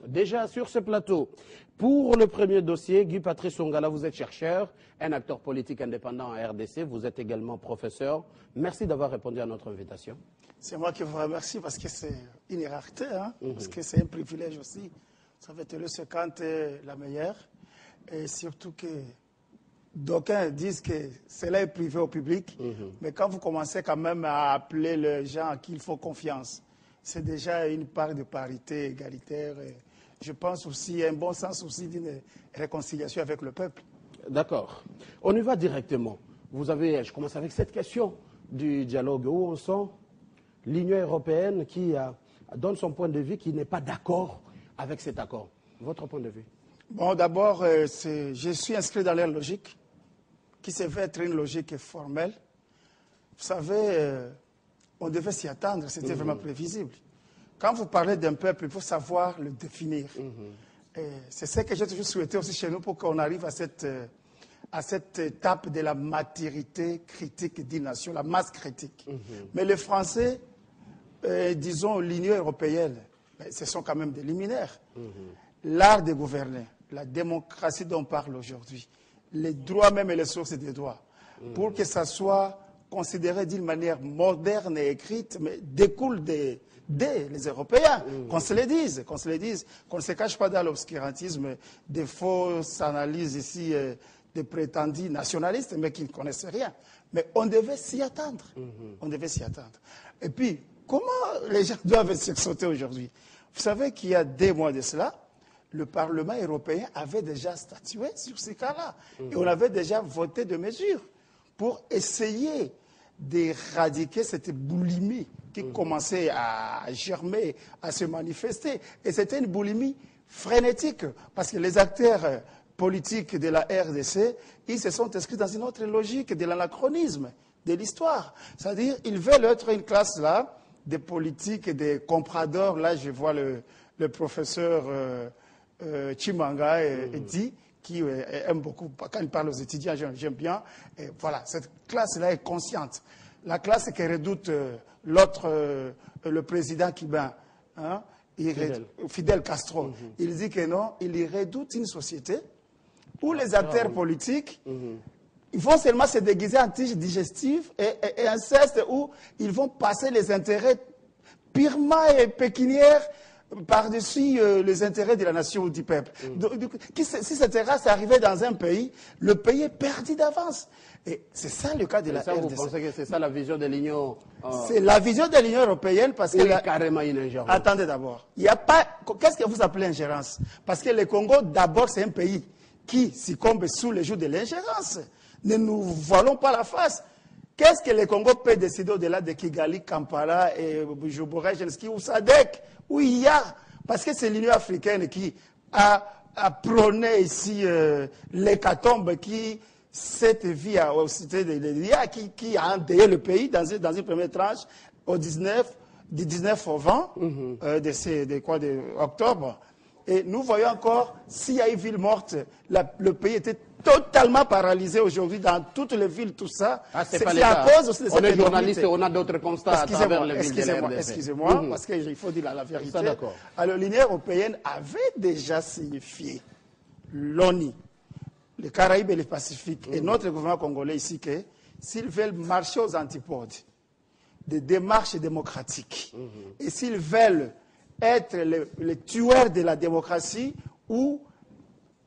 déjà sur ce plateau. Pour le premier dossier, Guy-Patrice Ongala, vous êtes chercheur, un acteur politique indépendant à RDC, vous êtes également professeur. Merci d'avoir répondu à notre invitation. C'est moi qui vous remercie parce que c'est une rareté, hein, parce que c'est un privilège aussi. Ça fait le secante la meilleure. Et surtout que d'aucuns disent que cela est privé au public, mais quand vous commencez quand même à appeler les gens à qui il faut confiance, c'est déjà une part de parité égalitaire. Et je pense aussi un bon sens aussi d'une réconciliation avec le peuple. D'accord. On y va directement. Je commence avec cette question du dialogue où on sent l'Union européenne qui donne son point de vue, qui n'est pas d'accord avec cet accord. Votre point de vue? Bon, d'abord, je suis inscrit dans leur logique, qui se veut être une logique formelle. Vous savez, on devait s'y attendre, c'était vraiment prévisible. Quand vous parlez d'un peuple, il faut savoir le définir. C'est ce que j'ai toujours souhaité aussi chez nous pour qu'on arrive à cette étape de la maturité critique d'une nation, la masse critique. Mais les Français, disons l'Union européenne, ce sont quand même des luminaires. L'art de gouverner, la démocratie dont on parle aujourd'hui, les droits même et les sources des droits, pour que ça soit considéré d'une manière moderne et écrite, mais découle des les Européens, qu'on se le dise, qu'on ne se cache pas dans l'obscurantisme des fausses analyses ici des prétendus nationalistes, mais qui ne connaissent rien. Mais on devait s'y attendre. On devait s'y attendre. Et puis, comment les gens doivent s'exauter aujourd'hui? Vous savez qu'il y a 2 mois de cela, le Parlement européen avait déjà statué sur ces cas-là. Et on avait déjà voté des mesures pour essayer d'éradiquer cette boulimie qui commençait à germer, à se manifester. Et c'était une boulimie frénétique, parce que les acteurs politiques de la RDC, ils se sont inscrits dans une autre logique de l'anachronisme de l'histoire. C'est-à-dire, ils veulent être une classe là, des politiques, des compradors. Là, je vois le professeur Chimanga dit, qui aime beaucoup, quand il parle aux étudiants, j'aime bien. Et voilà, cette classe-là est consciente. La classe qui redoute l'autre, le président cubain, hein, Fidel Castro. Il dit que non, il redoute une société où les acteurs politiques ils vont seulement se déguiser en tige digestive et inceste, où ils vont passer les intérêts purement et pécuniaires par-dessus les intérêts de la nation ou du peuple. Si cette race arrivait dans un pays, le pays est perdu d'avance. Et c'est ça le cas de la RDC. Vous pensez que c'est ça la vision de l'Union C'est la vision de l'Union européenne parce que... Oui, carrément une ingérence. Attendez d'abord. Il n'y a pas... Qu'est-ce que vous appelez ingérence? Parce que le Congo, d'abord, c'est un pays qui succombe sous le joug de l'ingérence. Ne nous voilons pas la face. Qu'est-ce que le Congo peut décider au-delà de Kigali, Kampala et Bujumbura, Zelensky ou Sadek, où il y a? Parce que c'est l'Union africaine qui a prôné ici l'hécatombe, qui cette vie aux cités de l'IA, qui a endeuillé le pays dans une première tranche du 19 au 20 de octobre. Et nous voyons encore, s'il y a une ville morte, le pays était totalement paralysé aujourd'hui dans toutes les villes, tout ça. C'est à cause aussi de cette On est journaliste et on a d'autres constats à travers les villes de l'RDC. Excusez-moi, parce qu'il faut dire la vérité. Alors l'Union européenne avait déjà signifié l'ONU, les Caraïbes et le Pacifique, et notre gouvernement congolais ici, que s'ils veulent marcher aux antipodes des démarches démocratiques, et s'ils veulent être les tueurs de la démocratie, ou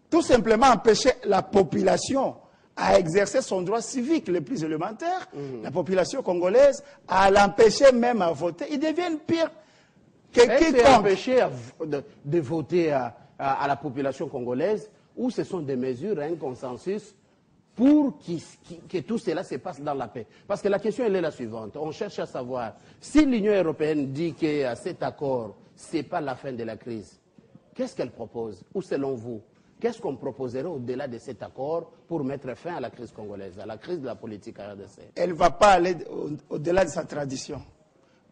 tout simplement empêcher la population à exercer son droit civique le plus élémentaire, la population congolaise, à l'empêcher même à voter, ils deviennent pires que quiconque. Empêcher de voter à la population congolaise, ou ce sont des mesures, un consensus pour que tout cela se passe dans la paix. Parce que la question elle est la suivante. On cherche à savoir si l'Union européenne dit que cet accord, ce n'est pas la fin de la crise. Qu'est-ce qu'elle propose? Ou selon vous, qu'est-ce qu'on proposerait au-delà de cet accord pour mettre fin à la crise congolaise, à la crise de la politique à RDC? Elle ne va pas aller au-delà de sa tradition.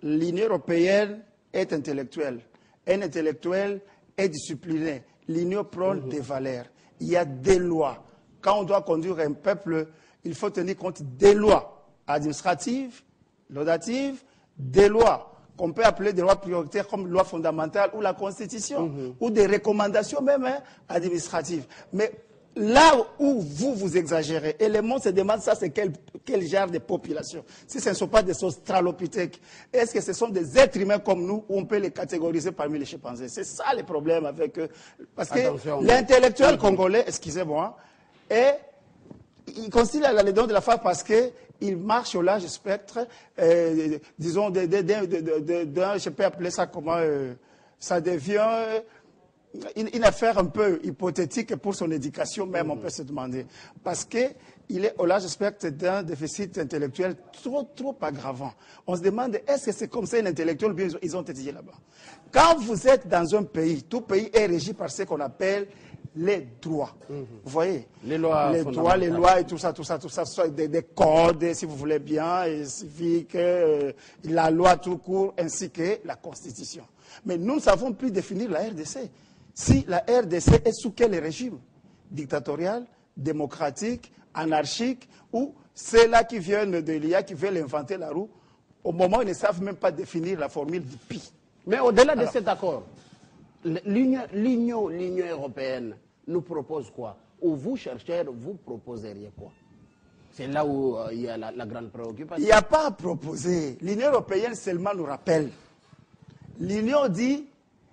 L'Union européenne est intellectuelle. Un intellectuel est discipliné. L'Union prône des valeurs. Il y a des lois. Quand on doit conduire un peuple, il faut tenir compte des lois administratives, laudatives, des lois qu'on peut appeler des lois prioritaires comme loi fondamentale ou la Constitution, ou des recommandations même administratives. Mais là où vous exagérez, et le monde se demande ça, c'est quel genre de population. Si ce ne sont pas des australopithèques, est-ce que ce sont des êtres humains comme nous, où on peut les catégoriser parmi les chimpanzés? C'est ça le problème avec eux. Parce que l'intellectuel congolais, excusez-moi, il considère les dons de la femme parce qu'il marche au large spectre, disons, je peux appeler ça comment, ça devient une affaire un peu hypothétique pour son éducation même, on peut se demander. Parce qu'il est au large spectre d'un déficit intellectuel trop aggravant. On se demande, est-ce que c'est comme ça un intellectuel ou bien ils ont étudié là-bas? Quand vous êtes dans un pays, tout pays est régi par ce qu'on appelle les droits. Vous voyez, les lois et tout ça, des codes, si vous voulez bien, et civiques, la loi tout court, ainsi que la Constitution. Mais nous ne savons plus définir la RDC. Si la RDC est sous quel régime? Dictatorial, démocratique, anarchique, ou ceux-là qui viennent de l'IA, qui veulent inventer la roue, au moment où ils ne savent même pas définir la formule du PI. Mais au-delà de cet accord, l'Union européenne nous propose quoi? Ou vous, chercheurs, vous proposeriez quoi? C'est là où il y a la grande préoccupation. Il n'y a pas à proposer. L'Union européenne seulement nous rappelle. L'Union dit,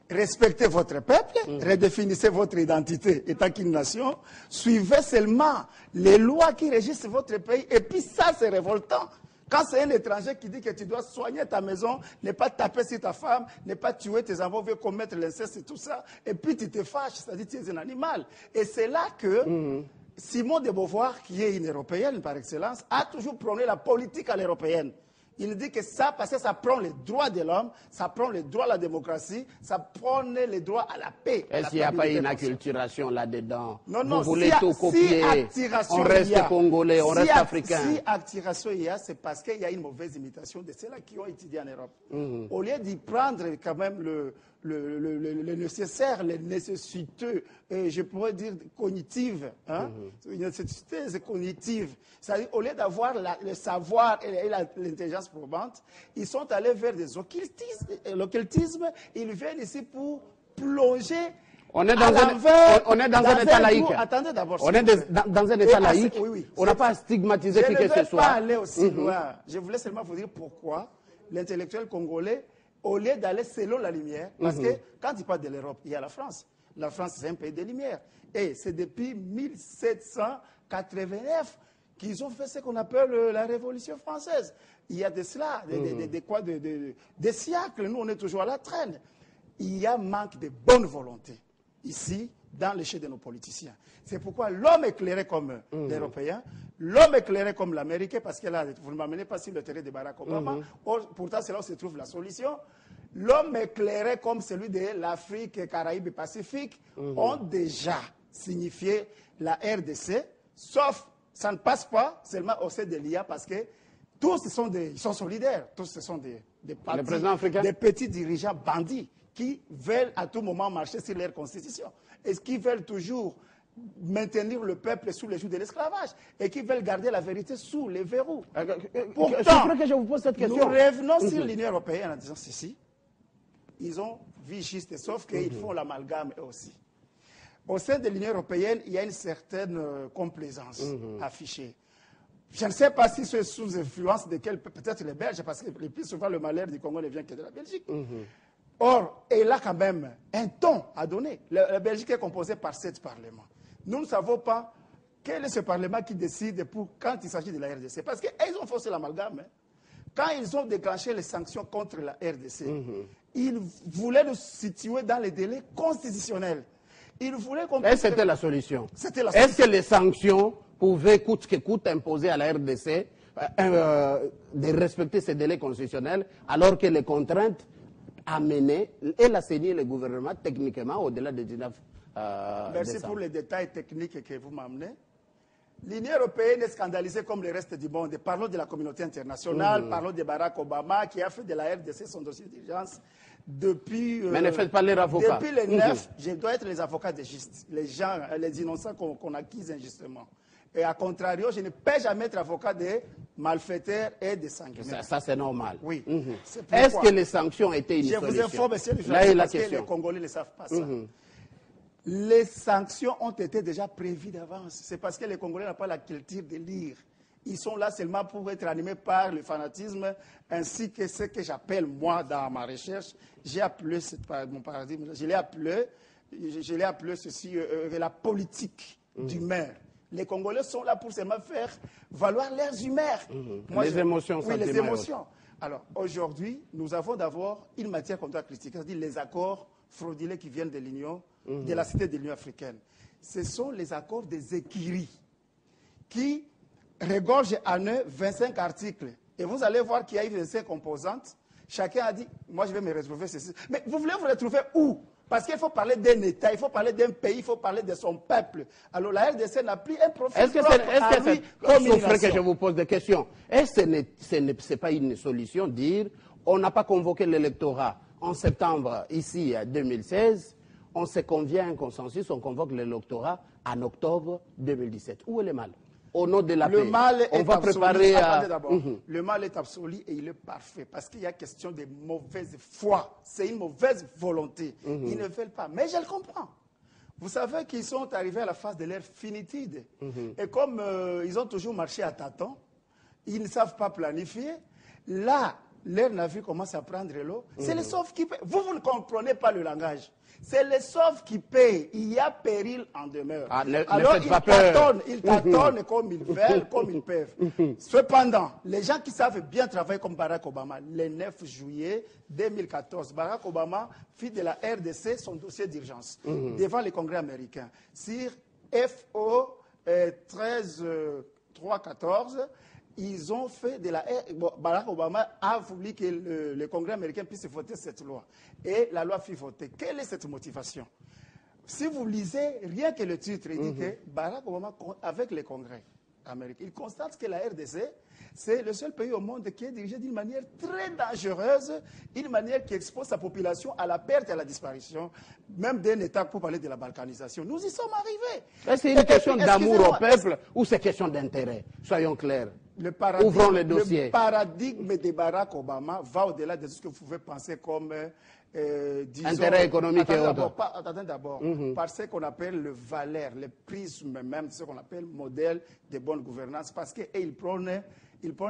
respectez votre peuple, redéfinissez votre identité étant qu'une nation, suivez seulement les lois qui régissent votre pays, et puis ça c'est révoltant. Quand c'est un étranger qui dit que tu dois soigner ta maison, ne pas taper sur ta femme, ne pas tuer tes enfants, veut commettre l'inceste et tout ça, et puis tu te fâches, c'est-à-dire que tu es un animal. Et c'est là que Simone de Beauvoir, qui est une européenne par excellence, a toujours prôné la politique à l'européenne. Il dit que ça, parce que ça prend les droits de l'homme, ça prend les droits à la démocratie, ça prend les droits à la paix. Est-ce qu'il n'y a pas une acculturation là-dedans? Non, non, vous voulez tout copier, on reste congolais, on reste africain. Si actiration il y a, c'est parce qu'il y a une mauvaise imitation de ceux-là qui ont étudié en Europe. Au lieu d'y prendre quand même le nécessaire, les nécessiteux, je pourrais dire cognitives, une nécessité cognitive. C'est-à-dire, au lieu d'avoir le savoir et l'intelligence probante, ils sont allés vers l'occultisme, ils viennent ici pour plonger. On est dans un État laïque. Attendez d'abord. On est dans un État laïque. On n'a pas à stigmatiser qui que ce soit. Je ne vais pas aller aussi loin. Je voulais seulement vous dire pourquoi l'intellectuel congolais, au lieu d'aller selon la lumière, parce que quand il parle de l'Europe, il y a la France. La France, c'est un pays de lumière. Et c'est depuis 1789 qu'ils ont fait ce qu'on appelle la Révolution française. Il y a de cela, des siècles. Nous, on est toujours à la traîne. Il y a manque de bonne volonté ici, dans l'échelle de nos politiciens. C'est pourquoi l'homme éclairé comme l'Européen, l'homme éclairé comme l'Américain, parce que là, vous ne m'amenez pas sur le terrain de Barack Obama, pourtant c'est là où se trouve la solution. L'homme éclairé comme celui de l'Afrique, Caraïbes et Pacifique ont déjà signifié la RDC, sauf ça ne passe pas seulement au sein de l'IA parce que tous ils sont solidaires, tous ce sont des petits dirigeants bandits qui veulent à tout moment marcher sur leur constitution et qui veulent toujours maintenir le peuple sous les jougs de l'esclavage et qui veulent garder la vérité sous les verrous. Pourtant, que je vous pose cette question. Nous revenons sur l'Union européenne en disant ceci. Ils ont vu juste, sauf qu'ils font l'amalgame eux aussi. Au sein de l'Union européenne, il y a une certaine complaisance affichée. Je ne sais pas si c'est sous influence de peut-être les Belges, parce que le plus souvent le malheur du Congo ne vient que de la Belgique. Or, elle a quand même un ton à donner. La Belgique est composée par 7 parlements. Nous ne savons pas quel est ce parlement qui décide quand il s'agit de la RDC. Parce qu'ils ont forcé l'amalgame. Quand ils ont déclenché les sanctions contre la RDC, ils voulaient le situer dans les délais constitutionnels. Ils voulaient qu'on... Et c'était la solution. C'était la solution. Est-ce que les sanctions pouvaient, coûte que coûte, imposer à la RDC de respecter ces délais constitutionnels, alors que les contraintes amenaient et la CENI et le gouvernement techniquement au-delà des 19 Merci décembre. pour les détails techniques que vous m'amenez. L'Union européenne est scandalisée comme le reste du monde. Parlons de la communauté internationale, parlons de Barack Obama qui a fait de la RDC son dossier d'urgence depuis... Mais ne faites pas les avocats. Depuis les 9, je dois être les avocats des justes, les gens, les innocents qu'on accuse injustement. Et à contrario, je ne peux jamais être avocat des malfaiteurs et des sanguinaires. Ça c'est normal. Oui. Est-ce que les sanctions étaient une Je solution? vous informe, monsieur le Là est la parce que question. les Congolais ne savent pas ça. Les sanctions ont été déjà prévues d'avance. C'est parce que les Congolais n'ont pas la culture de lire. Ils sont là seulement pour être animés par le fanatisme, ainsi que ce que j'appelle, moi, dans ma recherche, j'ai appelé mon paradigme, je l'ai appelé ceci la politique du maire. Les Congolais sont là pour seulement faire valoir leurs humeurs. Les émotions, oui, les émotions. Alors, aujourd'hui, nous avons d'abord une matière qu'on doit critiquer, c'est-à-dire les accords frauduleux qui viennent de l'Union, de la Cité de l'Union africaine. Ce sont les accords des écuries qui regorgent en eux 25 articles. Et vous allez voir qu'il y a eu 25 composantes. Chacun a dit, moi je vais me retrouver ceci. Mais vous voulez vous retrouver où? Parce qu'il faut parler d'un État, il faut parler d'un pays, il faut parler de son peuple. Alors la RDC n'a plus un profil propre que je vous pose des questions. Est-ce que ce n'est pas une solution de dire, on n'a pas convoqué l'électorat en septembre, ici, 2016, on se convient un consensus, on convoque l'électorat en octobre 2017. Où est le mal? Au nom de la paix, on va préparer à... Le mal est absolu et il est parfait parce qu'il y a question de mauvaise foi. C'est une mauvaise volonté. Ils ne veulent pas. Mais je le comprends. Vous savez qu'ils sont arrivés à la phase de leur finitude. Et comme ils ont toujours marché à tâtons, ils ne savent pas planifier. Là, leur navire commence à prendre l'eau. C'est les sauves qui paient. Vous ne comprenez pas le langage. C'est les sauves qui payent. Il y a péril en demeure. Alors, ils tâtonnent comme ils veulent, comme ils peuvent. Cependant, les gens qui savent bien travailler comme Barack Obama, le 9 juillet 2014, Barack Obama fit de la RDC son dossier d'urgence devant le Congrès américain. Sur FO 13314, ils ont fait de la... Barack Obama a voulu que le Congrès américain puisse voter cette loi. Et la loi fut votée. Quelle est cette motivation? Si vous lisez rien que le titre, il dit que Barack Obama, avec le Congrès américain, il constate que la RDC, c'est le seul pays au monde qui est dirigé d'une manière très dangereuse, une manière qui expose sa population à la perte et à la disparition, même d'un État pour parler de la balkanisation. Nous y sommes arrivés. C'est une question d'amour au peuple ou c'est question d'intérêt? Soyons clairs. Ouvrons le dossier. Le paradigme de Barack Obama va au-delà de ce que vous pouvez penser comme disons, intérêt économique et autres. Attendez d'abord, par ce qu'on appelle le valeur, le prisme même, ce qu'on appelle modèle de bonne gouvernance, parce qu'ils prônent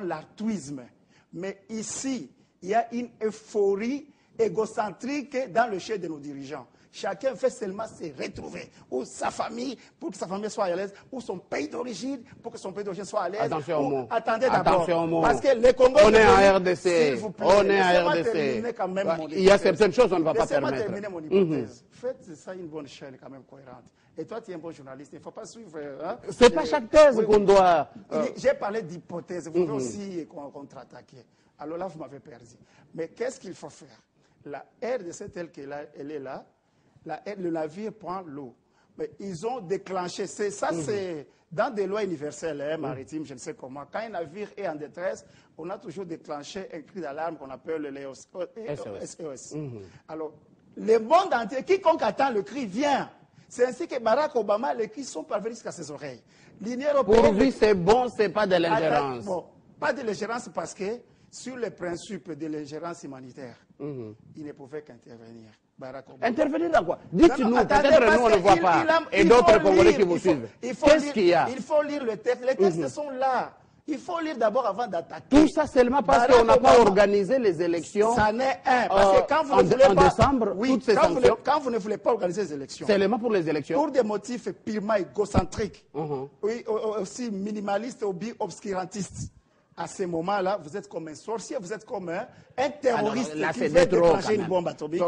l'altruisme. Mais ici, il y a une euphorie égocentrique dans le chef de nos dirigeants. Chacun fait seulement se retrouver, ou sa famille, pour que sa famille soit à l'aise, ou son pays d'origine, pour que son pays d'origine soit à l'aise. Attention aux mots. Attendez d'abord. Parce que les Congolais... On est en RDC. Vous plaît, on est en RDC. Quand même il y a certaines choses qu'on ne va pas permettre. Laissez-moi terminer mon hypothèse. Faites ça une bonne chaîne quand même cohérente. Et toi, tu es un bon journaliste. Il ne faut pas suivre... Hein, c'est pas chaque thèse qu'on doit... J'ai parlé d'hypothèse. Vous pouvez aussi contre-attaquer. Alors là, vous m'avez perdu. Mais qu'est-ce qu'il faut faire? La RDC telle qu'elle est là, le navire prend l'eau. Mais ils ont déclenché, c'est dans des lois universelles maritimes, je ne sais comment. Quand un navire est en détresse, on a toujours déclenché un cri d'alarme qu'on appelle le SOS. Alors, le monde entier, quiconque attend le cri vient. C'est ainsi que Barack Obama, les cris sont parvenus jusqu'à ses oreilles. L'Union européenne... Pour lui, c'est bon, c'est pas de l'ingérence. Bon, pas de l'ingérence parce que sur le principe de l'ingérence humanitaire, il ne pouvait qu'intervenir. Intervenir dans quoi? Dites-nous, peut-être nous on ne voit pas, et d'autres Congolais qui vous suivent. Qu'est-ce qu'il y a? Il faut lire le texte. Les textes sont là. Il faut lire d'abord avant d'attaquer. Tout ça seulement parce qu'on n'a pas organisé les élections. Ça n'est un. Parce que quand vous ne voulez en pas, décembre, toutes ces sanctions. Quand vous ne voulez pas organiser les élections. Seulement pour les élections. Pour des motifs purement égocentriques. Oui, aussi minimalistes ou obscurantistes. À ce moment-là, vous êtes comme un sorcier, vous êtes comme un terroriste qui veut déclencher une bombe atomique.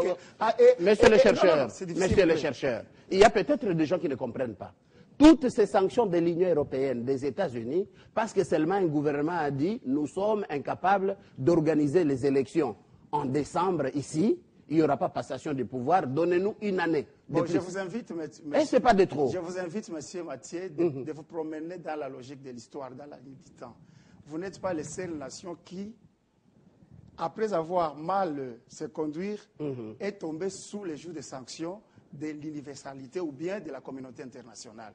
Messieurs les chercheurs, il y a peut-être des gens qui ne comprennent pas. Toutes ces sanctions de l'Union européenne, des États-Unis, parce que seulement un gouvernement a dit nous sommes incapables d'organiser les élections en décembre ici, il n'y aura pas passation de pouvoir, donnez-nous une année. Bon, je vous invite, c'est pas de trop. Je vous invite, monsieur Mathieu, de vous promener dans la logique de l'histoire, dans la ligne du temps. Vous n'êtes pas les seules nations qui, après avoir mal se conduire, est tombée sous les joues des sanctions de l'universalité ou bien de la communauté internationale.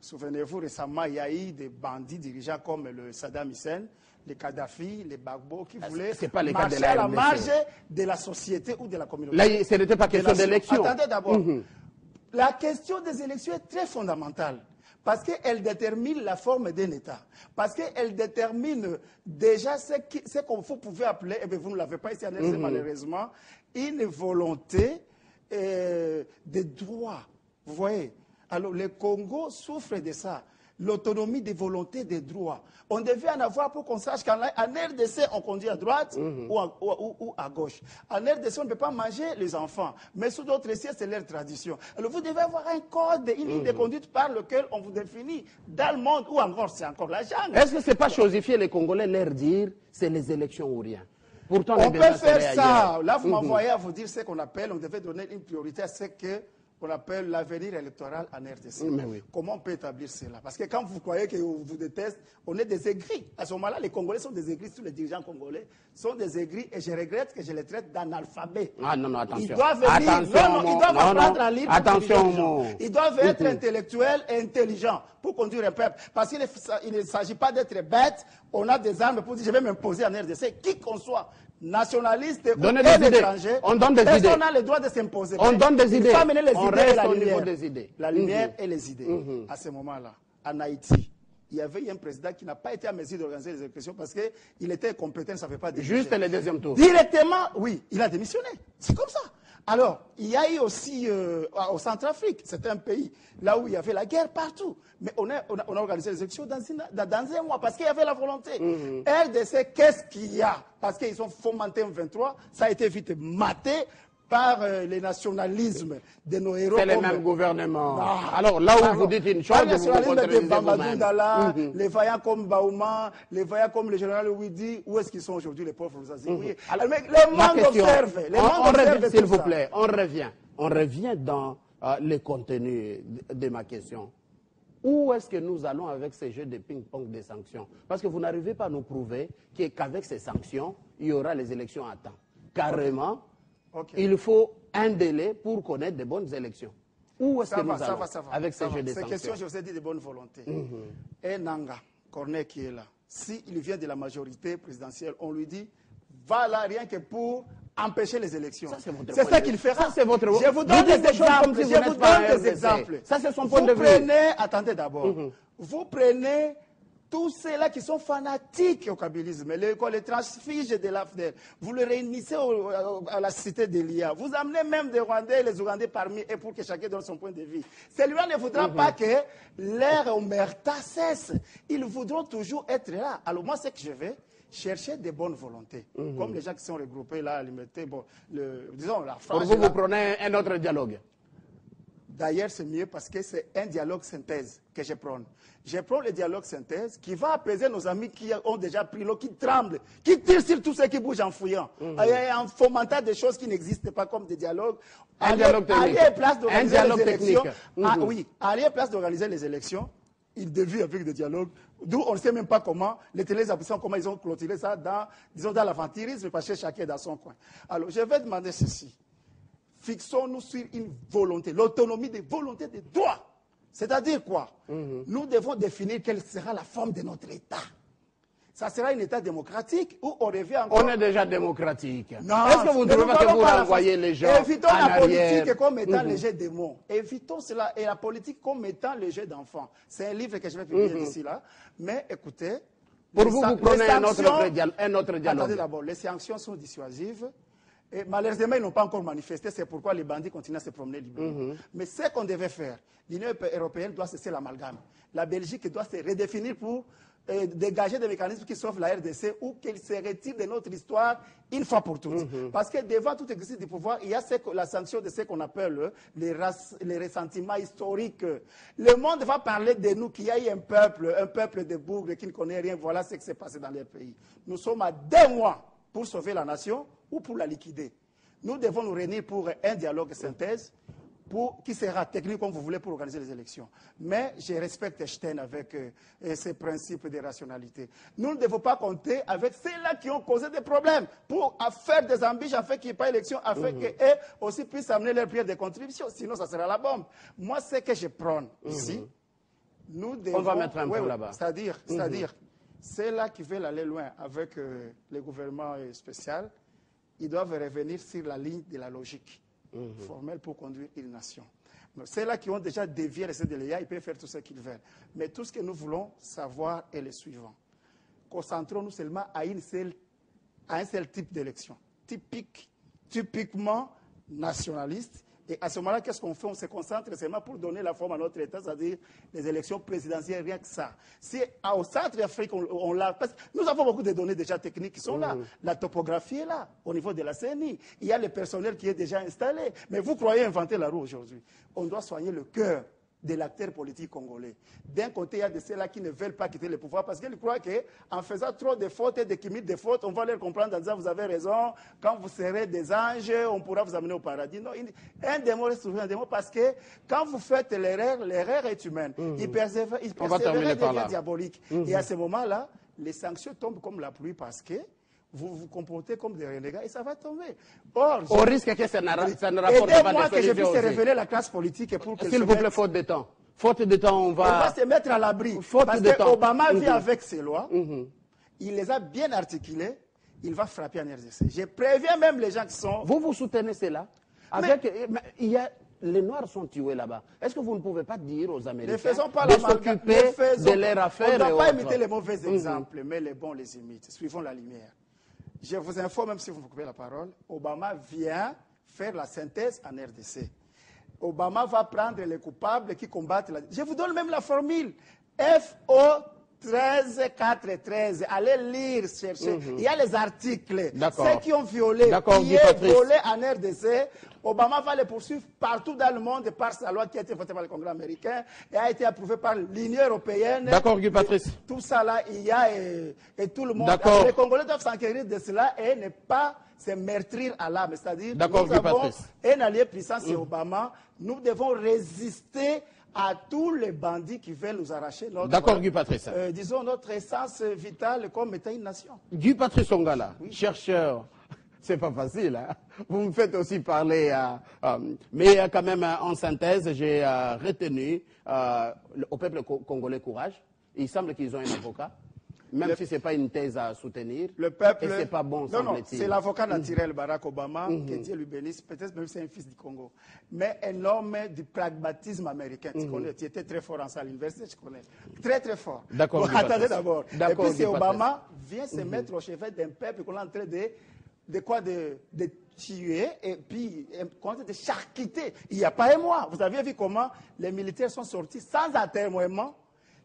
Souvenez-vous, récemment, il y a eu des bandits dirigeants comme le Saddam Hussein, les Kadhafi, les Gbagbo, qui voulaient marcher à la marge de la société ou de la communauté. Là, ce n'était pas question d'élection. Attendez d'abord. La question des élections est très fondamentale. Parce qu'elle détermine la forme d'un État. Parce qu'elle détermine déjà ce qu'on vous pouvez appeler, et bien vous ne l'avez pas ici à RDC malheureusement, une volonté de droit. Vous voyez? Alors le Congo souffre de ça. L'autonomie des volontés des droits. On devait en avoir pour qu'on sache qu'en RDC, on conduit à droite ou à gauche. En RDC, on ne peut pas manger les enfants. Mais sous d'autres sièges, c'est leur tradition. Alors vous devez avoir un code, une ligne de conduite par lequel on vous définit dans le monde ou encore, c'est encore la jungle. Est-ce que ce n'est pas chosifier les Congolais, leur dire c'est les élections ou rien? Pourtant, on peut faire ça. Là, vous m'envoyez à vous dire ce qu'on appelle, on devait donner une priorité à ce qu'on appelle l'avenir électoral en RDC. Oui. Comment on peut établir cela? Parce que quand vous croyez qu'on vous déteste, on est des aigris. À ce moment-là, les Congolais sont des aigris, tous les dirigeants congolais sont des aigris et je regrette que je les traite d'analphabètes. Ah non, attention. Ils doivent venir, ils doivent apprendre à lire. Attention. Ils doivent être intellectuels et intelligents pour conduire un peuple. Parce qu'il ne s'agit pas d'être bête. On a des armes pour dire je vais m'imposer en RDC, qui qu'on soit. Nationaliste ou étranger, on donne des idées. Personne n'a le droit de s'imposer. On donne des idées. Il faut amener les idées et la lumière. Des idées. La lumière et les idées. À ce moment-là, en Haïti, il y avait un président qui n'a pas été à mesure d'organiser les élections parce qu'il était incompétent, il ne savait pas diriger. Juste le deuxième tour. Directement, oui, il a démissionné. C'est comme ça. Alors, il y a eu aussi au Centrafrique, c'est un pays là où il y avait la guerre partout. Mais on a organisé les élections dans un mois parce qu'il y avait la volonté. RDC, qu'est-ce qu'il y a? Parce qu'ils ont fomenté un 23, ça a été vite maté par les nationalismes de nos héros. C'est les mêmes gouvernements. Alors là où vous dites une chose, le nationalisme de Bambadou Dala, les vaillants comme Baouma, les vaillants comme le général Ouidi, où est-ce qu'ils sont aujourd'hui les pauvres Zazie? Alors, le monde observe. S'il vous plaît, on revient dans le contenu de ma question. Où est-ce que nous allons avec ces jeux de ping-pong des sanctions? Parce que vous n'arrivez pas à nous prouver qu'avec ces sanctions, il y aura les élections à temps. Carrément, il faut un délai pour connaître de bonnes élections. Où est-ce que nous allons avec ces jeux de sanctions? Ces questions, je vous ai dit de bonne volonté. Et Nanga, Corneille qui est là, s'il vient de la majorité présidentielle, on lui dit, va là rien que pour empêcher les élections. C'est ça qu'il fera. Ça, c'est votre... Je vous donne des exemples. Je vous donne des exemples. Ça, c'est son point de vue. Attendez d'abord. Vous prenez tous ceux-là qui sont fanatiques au kabylisme, les transfuges de l'AFDEL, vous les réunissez à la cité d'Elia. Vous amenez même des Rwandais et les Ougandais parmi eux pour que chacun donne son point de vue. Celui-là ne voudra pas que leur omerta cesse. Ils voudront toujours être là. Alors moi, c'est que je vais chercher des bonnes volontés. Comme les gens qui sont regroupés là, à l'imité, bon, disons la France. Pour vous prenez un autre dialogue. D'ailleurs, c'est mieux parce que c'est un dialogue synthèse que je prends. Je prends le dialogue synthèse qui va apaiser nos amis qui ont déjà pris l'eau, qui tremblent, qui tirent sur tous ceux qui bougent en fouillant, en fomentant des choses qui n'existent pas comme des dialogues. Un dialogue technique. Un dialogue technique. Oui, aller place d'organiser les élections, il devient avec des dialogues, d'où on ne sait même pas comment, les télévisions, comment ils ont clôturé ça dans l'aventurisme, parce que chacun est dans son coin. Alors, je vais demander ceci. Fixons-nous sur une volonté, l'autonomie des volontés des droits. C'est-à-dire quoi? Nous devons définir quelle sera la forme de notre État. Ça sera un État démocratique ou on revient encore... On est déjà démocratique. Non, est-ce que vous ne trouvez pas que vous renvoyez les gens Évitons la politique comme étant le jeu des mots. Évitons cela et la politique comme étant le jeu d'enfants. C'est un livre que je vais publier d'ici là. Mais écoutez... Pour vous prenez un autre dialogue. Attendez d'abord, les sanctions sont dissuasives. Et malheureusement, ils n'ont pas encore manifesté, c'est pourquoi les bandits continuent à se promener librement. Mais ce qu'on devait faire, l'Union européenne doit cesser l'amalgame. La Belgique doit se redéfinir pour dégager des mécanismes qui sauvent la RDC ou qu'elle se retire de notre histoire une fois pour toutes. Parce que devant tout exercice du pouvoir, il y a la sanction de ce qu'on appelle les ressentiments historiques. Le monde va parler de nous, qu'il y a eu un peuple de bougres qui ne connaît rien. Voilà ce qui s'est passé dans les pays. Nous sommes à 2 mois pour sauver la nation ou pour la liquider. Nous devons nous réunir pour un dialogue de synthèse qui sera technique comme vous voulez pour organiser les élections. Mais je respecte Stein avec ses principes de rationalité. Nous ne devons pas compter avec ceux-là qui ont causé des problèmes pour faire des ambitions afin qu'il n'y ait pas d'élection, afin qu'eux aussi puissent amener leur pierre de contribution. Sinon, ça sera la bombe. Moi, ce que je prends ici, nous devons... On va mettre un peu là-bas. C'est-à-dire, c'est là qui veulent aller loin avec le gouvernement spécial. Ils doivent revenir sur la ligne de la logique formelle pour conduire une nation. C'est là qui ont déjà dévié les CDLIA, ils peuvent faire tout ce qu'ils veulent. Mais tout ce que nous voulons savoir est le suivant. Concentrons-nous seulement à un seul type d'élection, typiquement nationaliste. Et à ce moment-là, qu'est-ce qu'on fait? On se concentre seulement pour donner la forme à notre État, c'est-à-dire les élections présidentielles, rien que ça. Si au Centre-Afrique, on l'a... Parce que nous avons beaucoup de données déjà techniques qui sont là. La topographie est là, au niveau de la CENI. Il y a le personnel qui est déjà installé. Mais vous croyez inventer la roue aujourd'hui. On doit soigner le cœur de l'acteur politique congolais. D'un côté, il y a de ceux-là qui ne veulent pas quitter le pouvoir parce qu'ils croient qu'en faisant trop de fautes et de limites de fautes, on va leur comprendre en disant vous avez raison, quand vous serez des anges, on pourra vous amener au paradis. Non, un démon reste toujours un démon parce que quand vous faites l'erreur est humaine. Il persévère devient diabolique. Et à ce moment-là, les sanctions tombent comme la pluie parce que vous vous comportez comme des renégats et ça va tomber. Or, au risque que ça ne rapporte pas de solution. Aidez-moi que je puisse révéler la classe politique pour que... S'il vous plaît, faute de temps. Faute de temps, on va se mettre à l'abri. Parce que Obama vit avec ses lois. Il les a bien articulées. Il va frapper en RDC. Je préviens même les gens qui sont... Vous soutenez cela? Les Noirs sont tués là-bas. Est-ce que vous ne pouvez pas dire aux Américains de s'occuper de leurs affaires? On ne doit pas imiter les mauvais exemples, mais les bons les imitent. Suivons la lumière. Je vous informe, même si vous me coupez la parole, Obama vient faire la synthèse en RDC. Obama va prendre les coupables qui combattent la... Je vous donne même la formule. FO 13413. Allez lire, chercher. Il y a les articles. Ceux qui ont violé, qui est volé en RDC, Obama va les poursuivre partout dans le monde par sa loi qui a été votée par le Congrès américain et a été approuvée par l'Union européenne. D'accord, Guy Patrice. Tout ça là, il y a et tout le monde. Les Congolais doivent s'enquérir de cela et ne pas se meurtrir à l'âme. C'est-à-dire, nous avons un allié puissant, c'est Obama. Nous devons résister à tous les bandits qui veulent nous arracher disons notre essence vitale comme étant une nation. Guy Patrice Ongala, chercheur, c'est pas facile, hein? Vous me faites aussi parler, mais quand même en synthèse, j'ai retenu au peuple congolais courage. Il semble qu'ils ont un avocat. Même si ce n'est pas une thèse à soutenir, le peuple, et ce n'est pas bon, semble-t-il. C'est l'avocat naturel Barack Obama, que Dieu lui bénisse, peut-être même c'est un fils du Congo. Mais un homme du pragmatisme américain, tu connais, tu étais très fort en ça à l'université, je connais. Très, très fort. D'accord. Bon, attendez d'abord. Et puis c'est Obama vient se mettre au chevet d'un peuple qu'on est en train de tuer et puis de charcuter. Il n'y a pas un mois. Vous avez vu comment les militaires sont sortis sans atermoiement,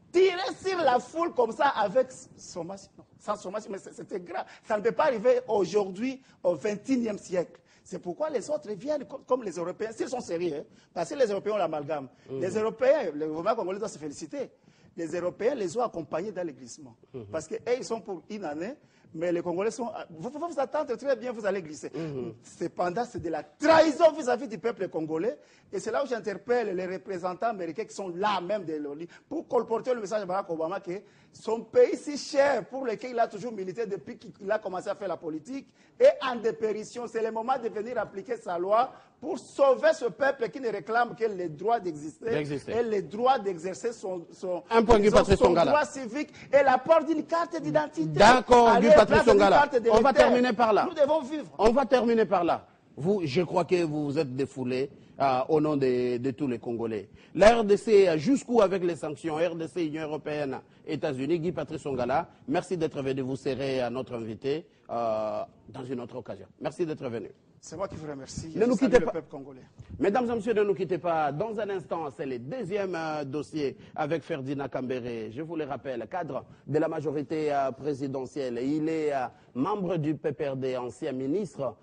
tirer sur la foule comme ça avec sommation. Sans sommation, mais c'était grave. Ça ne peut pas arriver aujourd'hui, au XXIe siècle. C'est pourquoi les autres viennent comme les Européens, s'ils sont sérieux, parce que les Européens ont l'amalgame. Les Européens, le gouvernement congolais doit se féliciter. Les Européens les ont accompagnés dans le glissement. Parce qu'eux, ils sont pour une année, mais les Congolais sont... Vous pouvez vous attendre très bien, vous allez glisser. Cependant, c'est de la trahison vis-à-vis du peuple congolais. Et c'est là où j'interpelle les représentants américains qui sont là même de l'ONU pour colporter le message de Barack Obama que son pays si cher, pour lequel il a toujours milité depuis qu'il a commencé à faire la politique, est en dépérition. C'est le moment de venir appliquer sa loi pour sauver ce peuple qui ne réclame que les droits d'exister et les droits d'exercer son droit civique et l'apport d'une carte d'identité. D'accord, Guy Patrice Ongala. On va terminer par là. Nous devons vivre. On va terminer par là. Je crois que vous vous êtes défoulé au nom de tous les Congolais. La RDC, jusqu'où avec les sanctions, RDC, Union européenne, États-Unis, Guy Patrice Ongala, merci d'être venu. Vous serez à notre invité dans une autre occasion. Merci d'être venu. C'est moi qui vous remercie. Ne nous quittez pas. Le peuple congolais. Mesdames et messieurs, ne nous quittez pas. Dans un instant, c'est le deuxième dossier avec Ferdinand Kambere. Je vous le rappelle, cadre de la majorité présidentielle. Il est membre du PPRD, ancien ministre.